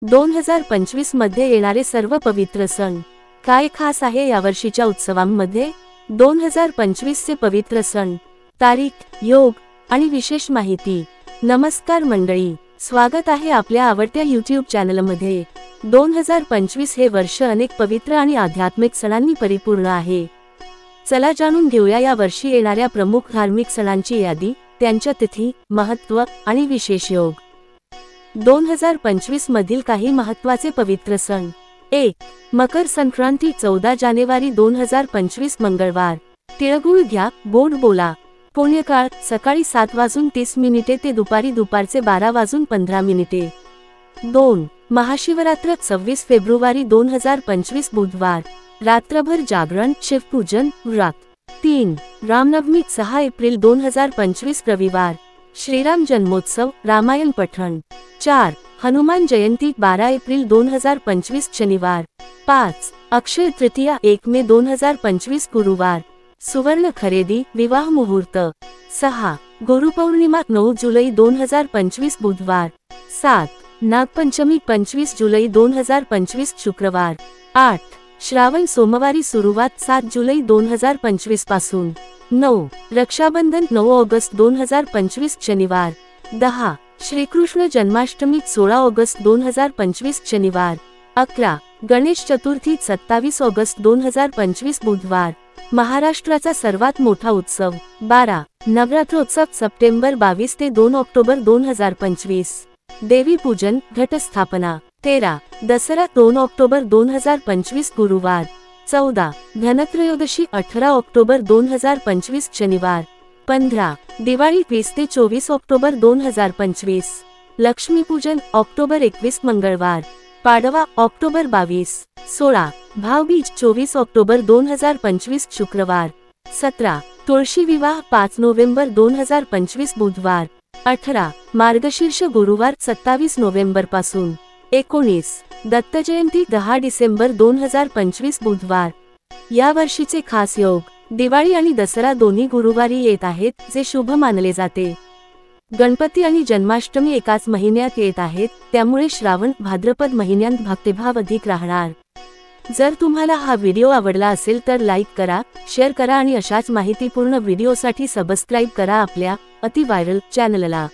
2025 मध्ये येणारे सर्व पवित्र सण काय खास आहे यावर्षीच्या उत्सवांमध्ये? 2025 चे पवित्र सण, तारीख, योग आणि विशेष माहिती. नमस्कार मंडळी, स्वागत आहे आपल्या आवडत्या YouTube चॅनलमध्ये. 2025 हे वर्ष अनेक पवित्र आणि आध्यात्मिक सणांनी परिपूर्ण आहे. चला जाणून घेऊया या वर्षी येणाऱ्या प्रमुख धार्मिक सणांची यादी, त्यांच्या तिथी, महत्त्व आणि विशेष योग. 2025 मधील काही महत्त्वाचे पवित्र सण. 1. मकर संक्रांती 14 जानेवारी 2025 मंगळवार. तिळगुळ घ्या, गोड बोला. पुण्यकाळ सकाळी 7:30 ते दुपारचे 12:15. 2. महाशिवरात्र 26 फेब्रुवारी 2025 बुधवार. रात्रभर जागरण, शिवपूजन, व्रत. 3. रामनवमी 6 एप्रिल 2025 रविवार. श्रीराम जन्मोत्सव, रामायण पठण. 4. हनुमान जयंती 12 एप्रिल 2025 शनिवार. 5. अक्षय तृतीया 1 मे 2025 गुरुवार. सुवर्ण खरेदी, विवाह मुहूर्त. 6. गुरुपौर्णिमा 9 जुलै 2025 बुधवार. 7. नागपंचमी 25 जुलै 2025 शुक्रवार. 8. श्रावण सोमवारी सुरुवात 7 जुलै 2025 पासून. 9. रक्षाबंधन 9 ऑगस्ट 2025 शनिवार. 10. श्रीकृष्ण जन्माष्टमी 16 ऑगस्ट 2025 शनिवार. 11. गणेश चतुर्थी 27 ऑगस्ट 2025 बुधवार. महाराष्ट्राचा सर्वात मोठा उत्सव. 12. नवरात्रोत्सव सप्टेंबर 22 ते 2 ऑक्टोबर 2025. देवी पूजन, घटस्थापना. 13. दसरा 2 ऑक्टोबर 2025 गुरुवार. 14. धनत्रयोदशी 18 ऑक्टोबर 2025 शनिवार. 15. दिवाळी 20 ते 24 ऑक्टोबर 2025. लक्ष्मीपूजन ऑक्टोबर 21 मंगळवार. पाडवा ऑक्टोबर 22. 16. भाऊबीज 24 ऑक्टोबर 2025 शुक्रवार. 17. तुळशी विवाह 5 नोव्हेंबर 2025 बुधवार. 18. मार्गशीर्ष गुरुवार 27 नोव्हेंबर पासून. 19. दत्तजयंती 10 डिसेंबर 2025 बुधवार. या वर्षीचे खास योग. दिवाळी आणि दसरा दोन्ही गुरुवारी येत आहेत, जे शुभ मानले जाते. गणपती आणि जन्माष्टमी एकाच महिन्यात येत आहेत, त्यामुळे श्रावण भाद्रपद महिन्यांत भक्तिभाव अधिक राहणार. जर तुम्हाला हा व्हिडिओ आवडला असेल तर लाईक करा, शेअर करा आणि अशाच माहितीपूर्ण व्हिडिओसाठी सबस्क्राईब करा आपल्या अति व्हायरल चॅनलला.